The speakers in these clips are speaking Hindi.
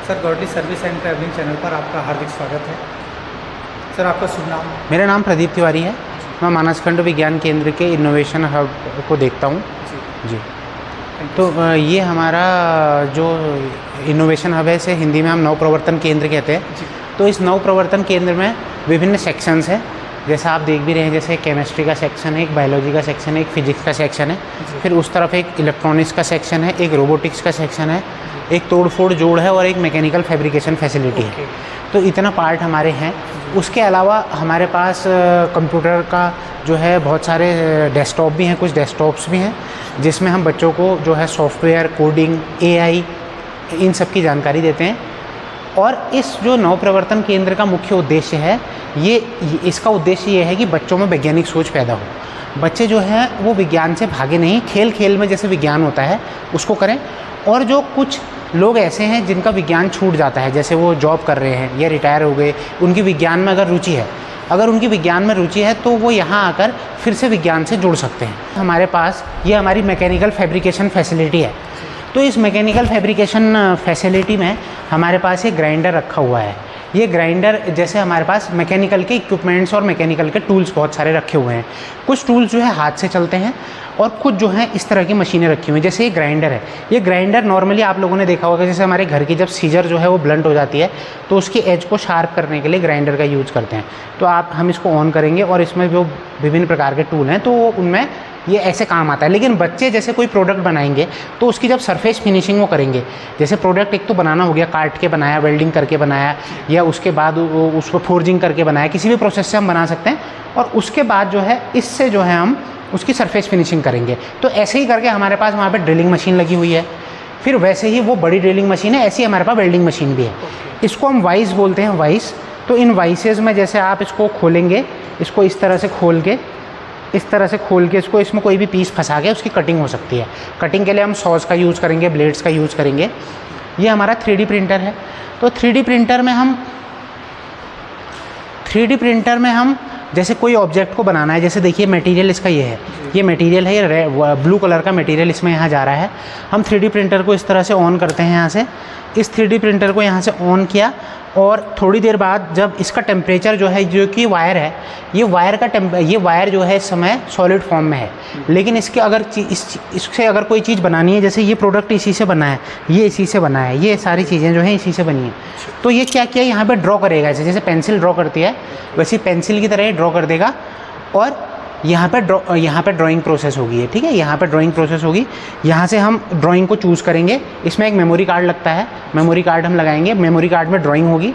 Sir godly service and travelling channel पर आपका हार्दिक स्वागत है। सर आपका शुभ नाम? मेरा नाम प्रदीप तिवारी है। मैं मानसखंड विज्ञान केंद्र के इनोवेशन हब को देखता हूँ जी। तो ये हमारा जो इनोवेशन हब है, इसे हिंदी में हम नवप्रवर्तन केंद्र कहते हैं। तो इस नवप्रवर्तन केंद्र में विभिन्न सेक्शंस हैं, जैसा आप देख भी रहे हैं। जैसे केमिस्ट्री का सेक्शन है, एक बायोलॉजी का सेक्शन है, एक फिजिक्स का सेक्शन है, फिर उस तरफ एक इलेक्ट्रॉनिक्स का सेक्शन है, एक रोबोटिक्स का सेक्शन है, एक तोड़-फोड़ जोड़ है और एक मैकेनिकल फैब्रिकेशन फैसिलिटी है। तो इतना पार्ट हमारे हैं। उसके अलावा हमारे पास कंप्यूटर का जो है बहुत सारे डेस्कटॉप भी हैं, कुछ डेस्कटॉप्स भी हैं, जिसमें हम बच्चों को जो है सॉफ्टवेयर, कोडिंग, एआई, इन सब की जानकारी देते हैं। और इस जो नवप्रवर्तन केंद्र का मुख्य उद्देश्य है, इसका उद्देश्य ये है कि बच्चों में वैज्ञानिक सोच पैदा हो। बच्चे जो हैं वो विज्ञान से भागे नहीं, खेल खेल में जैसे विज्ञान होता है उसको करें। और जो कुछ लोग ऐसे हैं जिनका विज्ञान छूट जाता है, जैसे वो जॉब कर रहे हैं या रिटायर हो गए, उनकी विज्ञान में अगर रुचि है, अगर उनकी विज्ञान में रुचि है तो वो यहाँ आकर फिर से विज्ञान से जुड़ सकते हैं। हमारे पास ये हमारी मैकेनिकल फैब्रिकेशन फैसिलिटी है। तो इस मैकेनिकल फैब्रिकेशन फैसिलिटी में हमारे पास एक ग्राइंडर रखा हुआ है। ये ग्राइंडर, जैसे हमारे पास मैकेनिकल के इक्विपमेंट्स और मैकेनिकल के टूल्स बहुत सारे रखे हुए हैं। कुछ टूल्स जो है हाथ से चलते हैं और कुछ जो है इस तरह की मशीनें रखी हुई हैं। जैसे ये ग्राइंडर है, ये ग्राइंडर नॉर्मली आप लोगों ने देखा होगा, जैसे हमारे घर की जब सीजर जो है वो ब्लंट हो जाती है तो उसकी एज को शार्प करने के लिए ग्राइंडर का यूज़ करते हैं। तो हम इसको ऑन करेंगे और इसमें जो विभिन्न प्रकार के टूल हैं तो उनमें ये ऐसे काम आता है। लेकिन बच्चे जैसे कोई प्रोडक्ट बनाएंगे तो उसकी जब सरफेस फिनिशिंग वो करेंगे, जैसे प्रोडक्ट एक तो बनाना हो गया, काट के बनाया, वेल्डिंग करके बनाया, या उसके बाद उसको फोर्जिंग करके बनाया, किसी भी प्रोसेस से हम बना सकते हैं। और उसके बाद जो है इससे जो है हम उसकी सरफेस फिनिशिंग करेंगे। तो ऐसे ही करके हमारे पास वहाँ पे ड्रिलिंग मशीन लगी हुई है। फिर वैसे ही वो बड़ी ड्रिलिंग मशीन है, ऐसी हमारे पास वेल्डिंग मशीन भी है। इसको हम वाइस बोलते हैं, वाइस। तो इन वाइसेस में जैसे आप इसको खोलेंगे, इसको इस तरह से खोल के इसको इसमें कोई भी पीस फंसा के उसकी कटिंग हो सकती है। कटिंग के लिए हम सॉस का यूज़ करेंगे, ब्लेड्स का यूज़ करेंगे। ये हमारा 3D प्रिंटर है। तो 3D प्रिंटर में हम जैसे कोई ऑब्जेक्ट को बनाना है, जैसे देखिए मटेरियल इसका ये है, ये मटेरियल है, ये ब्लू कलर का मटेरियल इसमें यहाँ जा रहा है। हम 3D प्रिंटर को इस तरह से ऑन करते हैं। यहाँ से इस 3D प्रिंटर को यहाँ से ऑन किया और थोड़ी देर बाद जब इसका टेम्परेचर जो है, जो कि वायर है, ये वायर जो है इस समय सॉलिड फॉर्म में है। लेकिन इसके अगर इससे अगर कोई चीज़ बनानी है, जैसे ये प्रोडक्ट इसी से बना है, ये इसी से बना है, ये सारी चीज़ें जो हैं इसी से बनी हैं। तो ये क्या किया, यहाँ पे ड्रॉ करेगा, जैसे पेंसिल ड्रॉ करती है वैसे पेंसिल की तरह ये ड्रॉ कर देगा। और यहाँ पे ड्राइंग प्रोसेस होगी है, ठीक है। यहाँ पे ड्राइंग प्रोसेस होगी। यहाँ से हम ड्राइंग को चूज़ करेंगे। इसमें एक मेमोरी कार्ड लगता है, मेमोरी कार्ड हम लगाएंगे। मेमोरी कार्ड में ड्राइंग होगी।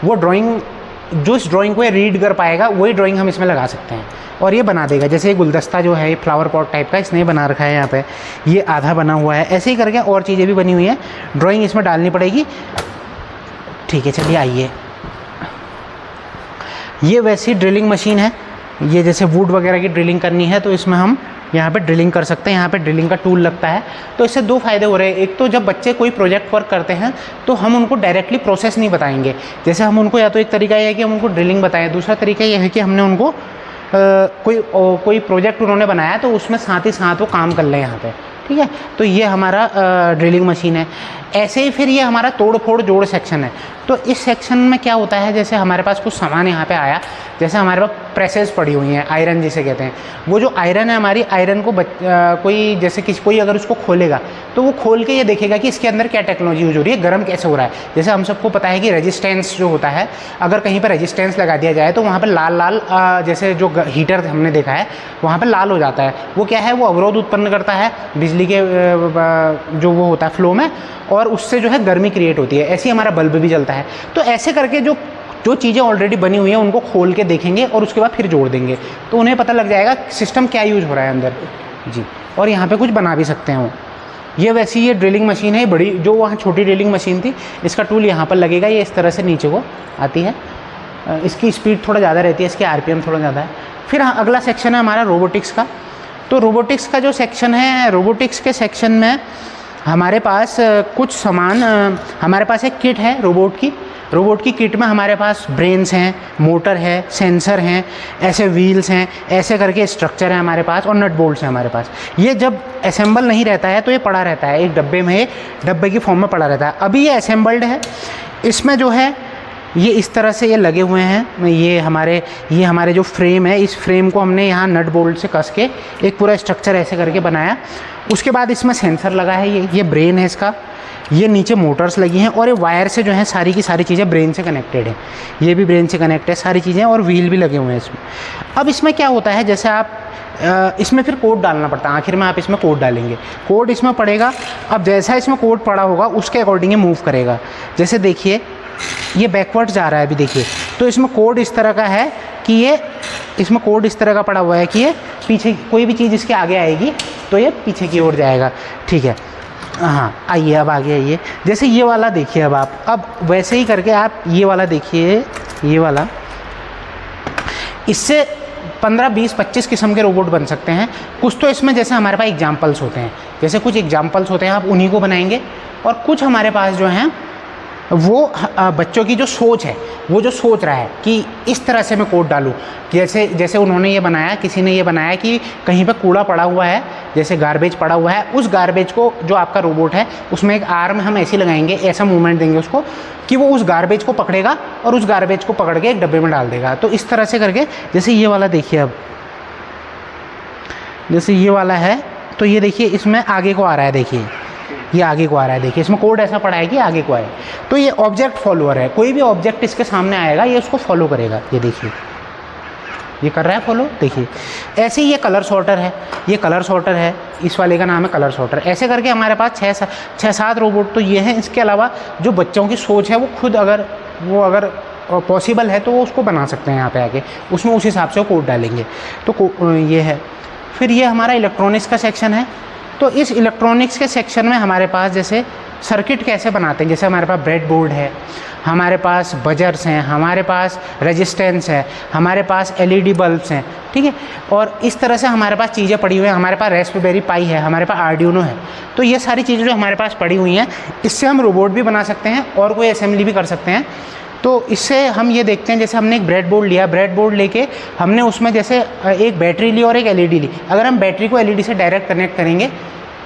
वो ड्राइंग, जो इस ड्राइंग को ये रीड कर पाएगा वही ड्राइंग हम इसमें लगा सकते हैं और ये बना देगा। जैसे ये गुलदस्ता जो है, ये फ्लावर पॉट टाइप का इसने बना रखा है, यहाँ पे ये आधा बना हुआ है। ऐसे ही करके और चीज़ें भी बनी हुई हैं। ड्राइंग इसमें डालनी पड़ेगी, ठीक है। चलिए आइए, ये वैसी ड्रिलिंग मशीन है। ये जैसे वुड वगैरह की ड्रिलिंग करनी है तो इसमें हम यहाँ पे ड्रिलिंग कर सकते हैं। यहाँ पे ड्रिलिंग का टूल लगता है। तो इससे दो फायदे हो रहे हैं। एक तो जब बच्चे कोई प्रोजेक्ट वर्क करते हैं तो हम उनको डायरेक्टली प्रोसेस नहीं बताएंगे। जैसे हम उनको, या तो एक तरीका ये है कि हम उनको ड्रिलिंग बताएं, दूसरा तरीका ये है कि हमने उनको कोई प्रोजेक्ट उन्होंने बनाया तो उसमें साथ ही साथ वो काम कर लें यहाँ पे, ठीक है। तो ये हमारा ड्रिलिंग मशीन है। ऐसे ही फिर ये हमारा तोड़ फोड़ जोड़ सेक्शन है। तो इस सेक्शन में क्या होता है, जैसे हमारे पास कुछ सामान यहाँ पे आया, जैसे हमारे पास प्रेसेस पड़ी हुई हैं, आयरन जिसे कहते हैं। वो जो आयरन है, हमारी आयरन को कोई अगर उसको खोलेगा तो वो खोल के ये देखेगा कि इसके अंदर क्या टेक्नोलॉजी यूज हो रही है, गर्म कैसे हो रहा है। जैसे हम सबको पता है कि रेजिस्टेंस जो होता है, अगर कहीं पर रेजिस्टेंस लगा दिया जाए तो वहाँ पर लाल लाल जैसे जो हीटर हमने देखा है वहाँ पर लाल हो जाता है। वो क्या है, वो अवरोध उत्पन्न करता है बिजली के जो वो होता है फ्लो में, और उससे जो है गर्मी क्रिएट होती है। ऐसे ही हमारा बल्ब भी जलता है। तो ऐसे करके जो चीज़ें ऑलरेडी बनी हुई हैं उनको खोल के देखेंगे और उसके बाद फिर जोड़ देंगे तो उन्हें पता लग जाएगा सिस्टम क्या यूज़ हो रहा है अंदर जी। और यहाँ पे कुछ बना भी सकते हैं वो। ये वैसी ये ड्रिलिंग मशीन है बड़ी, जो वहाँ छोटी ड्रिलिंग मशीन थी, इसका टूल यहाँ पर लगेगा। ये इस तरह से नीचे को आती है। इसकी स्पीड थोड़ा ज़्यादा रहती है, इसके RPM थोड़ा ज़्यादा है। फिर अगला सेक्शन है हमारा रोबोटिक्स का। तो रोबोटिक्स का जो सेक्शन है, रोबोटिक्स के सेक्शन में हमारे पास कुछ सामान, हमारे पास एक किट है रोबोट की। रोबोट की किट में हमारे पास ब्रेन्स हैं, मोटर है, सेंसर हैं, ऐसे व्हील्स हैं, ऐसे करके स्ट्रक्चर है हमारे पास और नट बोल्ट्स हैं हमारे पास। ये जब असेंबल नहीं रहता है तो ये पड़ा रहता है एक डब्बे में, ये डब्बे की फॉर्म में पड़ा रहता है। अभी ये असेंबल्ड है, इसमें जो है ये इस तरह से ये लगे हुए हैं। ये हमारे जो फ्रेम है, इस फ्रेम को हमने यहाँ नट बोल्ट से कस के एक पूरा स्ट्रक्चर ऐसे करके बनाया। उसके बाद इसमें सेंसर लगा है, ये ब्रेन है इसका, ये नीचे मोटर्स लगी हैं और ये वायर से जो है सारी की सारी चीज़ें ब्रेन से कनेक्टेड है। ये भी ब्रेन से कनेक्ट है सारी चीज़ें, और व्हील भी लगे हुए हैं इसमें। अब इसमें क्या होता है, जैसे आप इसमें फिर कोड डालना पड़ता है, आखिर में आप इसमें कोड डालेंगे, कोड इसमें पड़ेगा। अब जैसा इसमें कोड पड़ा होगा उसके अकॉर्डिंग ये मूव करेगा। जैसे देखिए ये बैकवर्ड जा रहा है अभी, देखिए तो इसमें कोड इस तरह का है कि ये इसमें कोड इस तरह का पड़ा हुआ है कि ये पीछे कोई भी चीज़ इसके आगे आएगी तो ये पीछे की ओर जाएगा। ठीक है, हाँ आइए अब आगे आइए। जैसे ये वाला देखिए, अब वैसे ही करके आप ये वाला देखिए, ये वाला, इससे 15, 20, 25 किस्म के रोबोट बन सकते हैं। कुछ तो इसमें जैसे हमारे पास एग्जाम्पल्स होते हैं, जैसे कुछ एग्जाम्पल्स होते हैं, आप उन्हीं को बनाएंगे। और कुछ हमारे पास जो हैं वो बच्चों की जो सोच है, वो जो सोच रहा है कि इस तरह से मैं कोड डालूं। जैसे उन्होंने ये बनाया, किसी ने ये बनाया कि कहीं पे कूड़ा पड़ा हुआ है, जैसे गार्बेज पड़ा हुआ है, उस गार्बेज को जो आपका रोबोट है उसमें एक आर्म हम ऐसी लगाएंगे, ऐसा मूवमेंट देंगे उसको कि वो उस गार्बेज को पकड़ेगा और उस गार्बेज को पकड़ के एक डब्बे में डाल देगा। तो इस तरह से करके, जैसे ये वाला देखिए, अब जैसे ये वाला है तो ये देखिए इसमें आगे को आ रहा है, देखिए ये आगे को आ रहा है, देखिए इसमें कोड ऐसा पड़ा है कि आगे को आए। तो ये ऑब्जेक्ट फॉलोअर है, कोई भी ऑब्जेक्ट इसके सामने आएगा ये उसको फॉलो करेगा। ये देखिए ये कर रहा है फॉलो, देखिए। ऐसे ही ये कलर सॉर्टर है, ये कलर सॉर्टर है, इस वाले का नाम है कलर सॉर्टर। ऐसे करके हमारे पास 6-7 रोबोट तो ये हैं। इसके अलावा जो बच्चों की सोच है वो खुद अगर पॉसिबल है तो वो उसको बना सकते हैं यहाँ पे आके, उसमें उस हिसाब से वो कोड डालेंगे। तो ये है। फिर ये हमारा इलेक्ट्रॉनिक्स का सेक्शन है। तो इस इलेक्ट्रॉनिक्स के सेक्शन में हमारे पास जैसे सर्किट कैसे बनाते हैं, जैसे हमारे पास ब्रेड बोर्ड है, हमारे पास बजर्स हैं, हमारे पास रेजिस्टेंस है, हमारे पास एलईडी बल्ब्स हैं, ठीक है। और इस तरह से हमारे पास चीज़ें पड़ी हुई हैं। हमारे पास रास्पबेरी पाई है, हमारे पास आर्डिनो है। तो ये सारी चीज़ें जो हमारे पास पड़ी हुई हैं, इससे हम रोबोट भी बना सकते हैं और कोई असेंबली भी कर सकते हैं। तो इससे हम ये देखते हैं, जैसे हमने एक ब्रेड बोर्ड लिया, ब्रेड बोर्ड लेके हमने उसमें जैसे एक बैटरी ली और एक एलईडी ली। अगर हम बैटरी को एलईडी से डायरेक्ट कनेक्ट करेंगे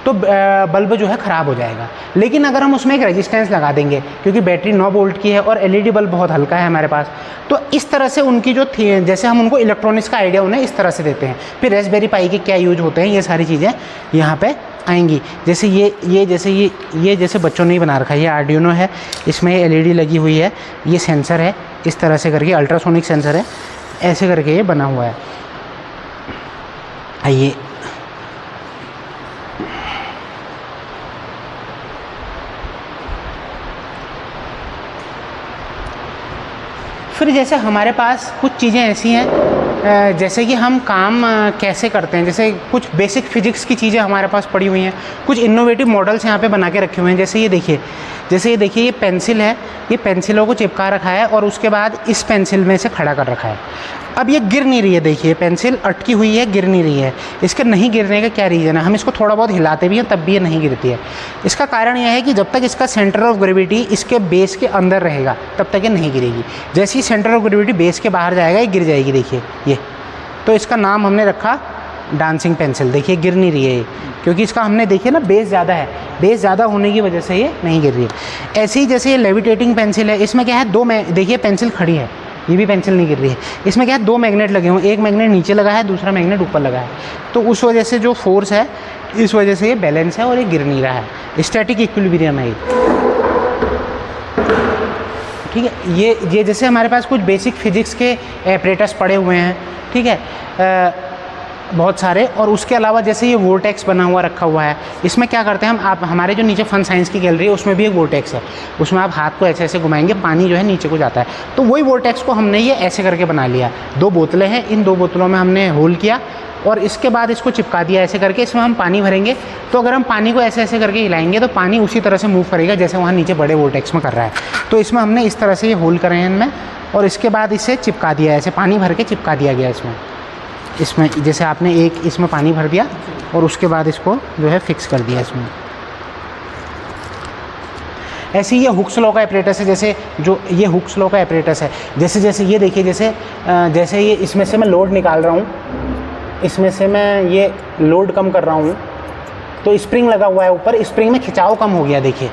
तो बल्ब जो है ख़राब हो जाएगा। लेकिन अगर हम उसमें एक रेजिस्टेंस लगा देंगे, क्योंकि बैटरी 9 वोल्ट की है और एलईडी बल्ब बहुत हल्का है हमारे पास, तो इस तरह से उनकी जो थी, जैसे हम उनको इलेक्ट्रॉनिक्स का आइडिया उन्हें इस तरह से देते हैं। फिर रास्पबेरी पाई के क्या यूज होते हैं, ये सारी चीज़ें यहाँ पे आएंगी। जैसे ये जैसे बच्चों ने ही बना रखा है, ये आर्डिनो है, इसमें एलईडी लगी हुई है, ये सेंसर है, इस तरह से करके अल्ट्रासोनिक सेंसर है, ऐसे करके ये बना हुआ है। आइए फिर जैसे हमारे पास कुछ चीज़ें ऐसी हैं, जैसे कि हम काम कैसे करते हैं, जैसे कुछ बेसिक फिजिक्स की चीज़ें हमारे पास पड़ी हुई हैं, कुछ इनोवेटिव मॉडल्स यहाँ पे बना के रखे हुए हैं। जैसे ये देखिए ये पेंसिल है, ये पेंसिलों को चिपका रखा है और उसके बाद इस पेंसिल में से खड़ा कर रखा है। अब ये गिर नहीं रही है, देखिए पेंसिल अटकी हुई है, गिर नहीं रही है। इसके नहीं गिरने का क्या रीज़न है, हम इसको थोड़ा बहुत हिलाते भी हैं तब भी ये नहीं गिरती है। इसका कारण यह है कि जब तक इसका सेंटर ऑफ ग्रेविटी इसके बेस के अंदर रहेगा तब तक ये नहीं गिरेगी। जैसे ही सेंटर ऑफ ग्रेविटी बेस के बाहर जाएगा ये गिर जाएगी, देखिए ये। तो इसका नाम हमने रखा डांसिंग पेंसिल। देखिए गिर नहीं रही है ये, क्योंकि इसका हमने देखिए ना बेस ज़्यादा है, बेस ज़्यादा होने की वजह से ये नहीं गिर रही है। ऐसे ही जैसे ये लेविटेटिंग पेंसिल है, इसमें क्या है देखिए पेंसिल खड़ी है, ये भी पेंसिल नहीं गिर रही है। इसमें क्या है 2 मैग्नेट लगे हुए हैं, एक मैग्नेट नीचे लगा है, दूसरा मैग्नेट ऊपर लगा है। तो उस वजह से जो फोर्स है, इस वजह से ये बैलेंस है और ये गिर नहीं रहा है। स्टैटिक इक्विलिब्रियम है ये, ठीक है। ये जैसे हमारे पास कुछ बेसिक फिजिक्स के एपरेटस पड़े हुए हैं, ठीक है, बहुत सारे। और उसके अलावा जैसे ये वोर्टेक्स बना हुआ रखा हुआ है, इसमें क्या करते हैं हम, आप हमारे जो नीचे फन साइंस की गैलरी है उसमें भी एक वोर्टेक्स है, उसमें आप हाथ को ऐसे ऐसे घुमाएंगे, पानी जो है नीचे को जाता है। तो वही वोर्टेक्स को हमने ये ऐसे करके बना लिया। 2 बोतलें हैं, इन 2 बोतलों में हमने होल किया और इसके बाद इसको चिपका दिया ऐसे करके। इसमें हम पानी भरेंगे, तो अगर हम पानी को ऐसे ऐसे करके हिलाएंगे तो पानी उसी तरह से मूव करेगा जैसे वहाँ नीचे बड़े वोर्टेक्स में कर रहा है। तो इसमें हमने इस तरह से ये होल करे हैं इनमें, और इसके बाद इसे चिपका दिया, ऐसे पानी भर के चिपका दिया गया इसमें जैसे आपने एक इसमें पानी भर दिया और उसके बाद इसको जो है फिक्स कर दिया इसमें। ऐसे ही ये हुक्स लॉ का एपरेटस है, जैसे जो ये हुक्स लॉ का एपरेटस है, जैसे जैसे ये देखिए, जैसे जैसे ये इसमें से मैं लोड निकाल रहा हूँ, इसमें से मैं ये लोड कम कर रहा हूँ, तो स्प्रिंग लगा हुआ है ऊपर, स्प्रिंग में खिंचाव कम हो गया। देखिए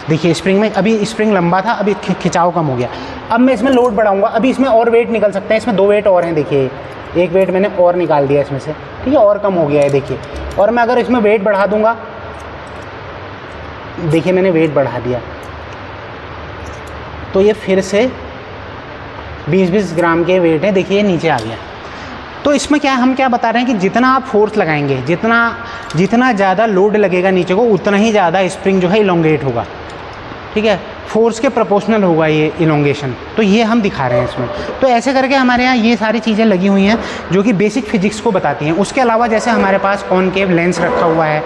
देखिए स्प्रिंग में, अभी स्प्रिंग लंबा था, अभी खिंचाव कम हो गया। अब मैं इसमें लोड बढ़ाऊंगा, अभी इसमें और वेट निकल सकते हैं, इसमें 2 वेट और हैं। देखिए एक वेट मैंने और निकाल दिया इसमें से, ठीक है, और कम हो गया है। देखिए, और मैं अगर इसमें वेट बढ़ा दूंगा, देखिए मैंने वेट बढ़ा दिया, तो ये फिर से 20-20 ग्राम के वेट है, देखिए नीचे आ गया। तो इसमें क्या हम क्या बता रहे हैं कि जितना आप फोर्स लगाएंगे, जितना ज़्यादा लोड लगेगा नीचे को, उतना ही ज़्यादा स्प्रिंग जो है इलोंगेट होगा, ठीक है, फोर्स के प्रोपोर्शनल होगा ये इलोंगेशन। तो ये हम दिखा रहे हैं इसमें। तो ऐसे करके हमारे यहाँ ये सारी चीज़ें लगी हुई हैं जो कि बेसिक फिजिक्स को बताती हैं। उसके अलावा जैसे हमारे पास कॉनकेव लेंस रखा हुआ है,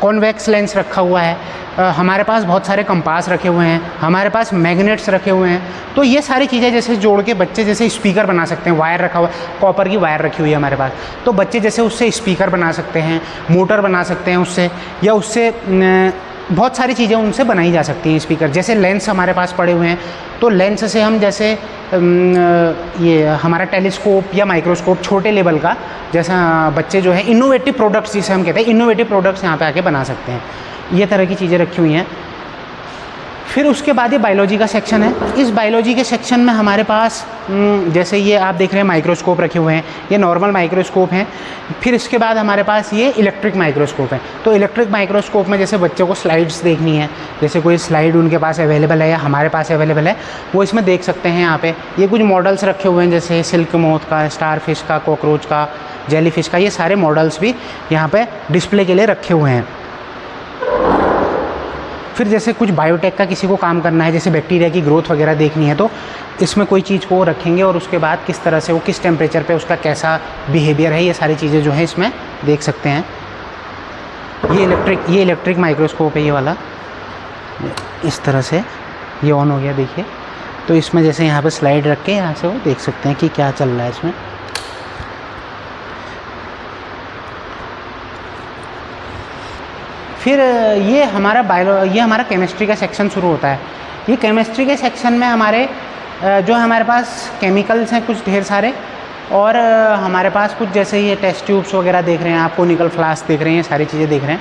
कॉन्वेक्स लेंस रखा हुआ है, हमारे पास बहुत सारे कंपास रखे हुए हैं, हमारे पास मैग्नेट्स रखे हुए हैं। तो ये सारी चीज़ें जैसे जोड़ के बच्चे जैसे स्पीकर बना सकते हैं, वायर रखा हुआ है, कॉपर की वायर रखी हुई है हमारे पास, तो बच्चे जैसे उससे स्पीकर बना सकते हैं, मोटर बना सकते हैं उससे, या उससे बहुत सारी चीज़ें उनसे बनाई जा सकती हैं स्पीकर। जैसे लेंस हमारे पास पड़े हुए हैं, तो लेंस से हम जैसे ये हमारा टेलीस्कोप या माइक्रोस्कोप छोटे लेवल का, जैसा बच्चे जो है इनोवेटिव प्रोडक्ट्स जिसे हम कहते हैं, इनोवेटिव प्रोडक्ट्स यहाँ पे आके बना सकते हैं। ये तरह की चीज़ें रखी हुई हैं। फिर उसके बाद ये बायोलॉजी का सेक्शन है। इस बायोलॉजी के सेक्शन में हमारे पास जैसे ये आप देख रहे हैं माइक्रोस्कोप रखे हुए हैं, ये नॉर्मल माइक्रोस्कोप हैं। फिर इसके बाद हमारे पास ये इलेक्ट्रिक माइक्रोस्कोप है। तो इलेक्ट्रिक माइक्रोस्कोप में जैसे बच्चों को स्लाइड्स देखनी है, जैसे कोई स्लाइड उनके पास अवेलेबल है या हमारे पास अवेलेबल है, वो इसमें देख सकते हैं। यहाँ पे ये कुछ मॉडल्स रखे हुए हैं, जैसे सिल्क मोथ का, स्टार फिश का, कॉकरोच का, जेली फिश का, ये सारे मॉडल्स भी यहाँ पे डिस्प्ले के लिए रखे हुए हैं। फिर जैसे कुछ बायोटेक का किसी को काम करना है, जैसे बैक्टीरिया की ग्रोथ वगैरह देखनी है, तो इसमें कोई चीज़ को रखेंगे और उसके बाद किस तरह से वो किस टेम्परेचर पे उसका कैसा बिहेवियर है, ये सारी चीज़ें जो है इसमें देख सकते हैं। ये इलेक्ट्रिक माइक्रोस्कोप है, ये वाला इस तरह से ये ऑन हो गया, देखिए। तो इसमें जैसे यहाँ पर स्लाइड रख के यहाँ से वो देख सकते हैं कि क्या चल रहा है इसमें। फिर ये हमारा केमिस्ट्री का सेक्शन शुरू होता है। ये केमिस्ट्री के सेक्शन में हमारे पास केमिकल्स हैं कुछ ढेर सारे, और हमारे पास कुछ जैसे ये टेस्ट ट्यूब्स वगैरह देख रहे हैं आप, कोनिकल फ्लास्क देख रहे हैं, ये सारी चीज़ें देख रहे हैं।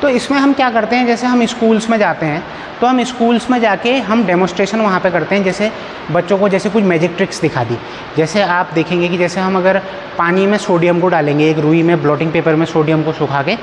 तो इसमें हम क्या करते हैं, जैसे हम स्कूल्स में जाते हैं, तो हम स्कूल्स में जाके हम डेमोस्ट्रेशन वहाँ पे करते हैं। जैसे बच्चों को जैसे कुछ मैजिक ट्रिक्स दिखा दी। जैसे आप देखेंगे कि जैसे हम अगर पानी में सोडियम को डालेंगे, एक रुई में ब्लॉटिंग पेपर में सोडियम को सुखा के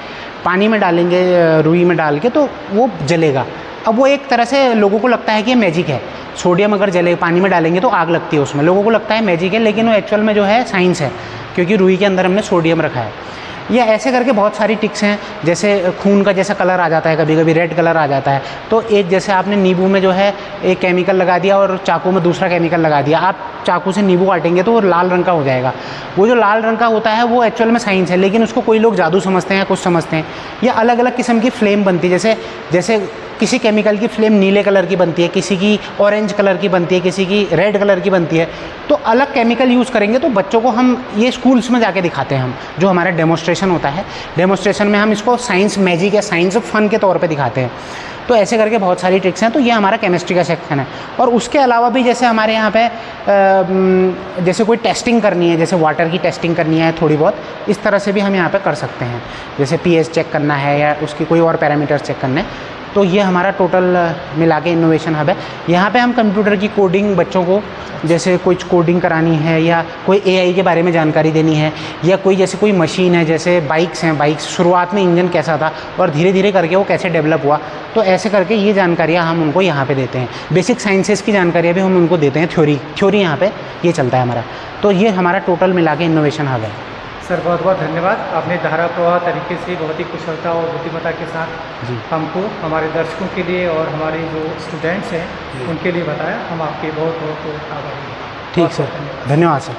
पानी में डालेंगे, रुई में डाल के, तो वो जलेगा। अब वो एक तरह से लोगों को लगता है कि ये मैजिक है, सोडियम अगर जले पानी में डालेंगे तो आग लगती है उसमें, लोगों को लगता है मैजिक है, लेकिन वो एक्चुअल में जो है साइंस है, क्योंकि रुई के अंदर हमने सोडियम रखा है। या ऐसे करके बहुत सारी टिक्स हैं। जैसे खून का जैसा कलर आ जाता है, कभी कभी रेड कलर आ जाता है, तो एक जैसे आपने नींबू में जो है एक केमिकल लगा दिया और चाकू में दूसरा केमिकल लगा दिया, आप चाकू से नींबू काटेंगे तो वो लाल रंग का हो जाएगा। वो जो लाल रंग का होता है वो एक्चुअल में साइंस है, लेकिन उसको कोई लोग जादू समझते हैं या कुछ समझते हैं। या अलग अलग किस्म की फ्लेम बनती है, जैसे किसी केमिकल की फ्लेम नीले कलर की बनती है, किसी की ऑरेंज कलर की बनती है, किसी की रेड कलर की बनती है। तो अलग केमिकल यूज़ करेंगे। तो बच्चों को हम ये स्कूल्स में जाके दिखाते हैं, हम जो हमारा डेमोस्ट्रेशन होता है, डेमोस्ट्रेशन में हम इसको साइंस मैजिक या साइंस फन के तौर पे दिखाते हैं। तो ऐसे करके बहुत सारी ट्रिक्स हैं। तो ये हमारा केमिस्ट्री का सेक्शन है। और उसके अलावा भी जैसे हमारे यहाँ पे जैसे कोई टेस्टिंग करनी है, जैसे वाटर की टेस्टिंग करनी है थोड़ी बहुत, इस तरह से भी हम यहाँ पे कर सकते हैं। जैसे पीएच चेक करना है या उसकी कोई और पैरामीटर्स चेक करने हैं। तो ये हमारा टोटल मिला के इनोवेशन हब है। यहाँ पे हम कंप्यूटर की कोडिंग बच्चों को, जैसे कुछ कोडिंग करानी है या कोई एआई के बारे में जानकारी देनी है, या कोई जैसे कोई मशीन है, जैसे बाइक्स हैं, बाइक्स शुरुआत में इंजन कैसा था और धीरे धीरे करके वो कैसे डेवलप हुआ, तो ऐसे करके ये जानकारियाँ हम उनको यहाँ पे देते हैं। बेसिक साइंसेस की जानकारियाँ भी हम उनको देते हैं, थ्योरी यहाँ पे ये चलता है हमारा। तो ये हमारा टोटल मिला के इनोवेशन हब है। सर बहुत बहुत धन्यवाद। आपने धारा प्रवाह तरीके से बहुत ही कुशलता और बुद्धिमत्ता के साथ जी हमको, हमारे दर्शकों के लिए और हमारे जो स्टूडेंट्स हैं उनके लिए बताया। हम आपके बहुत बहुत आभारी हैं। ठीक सर, धन्यवाद सर।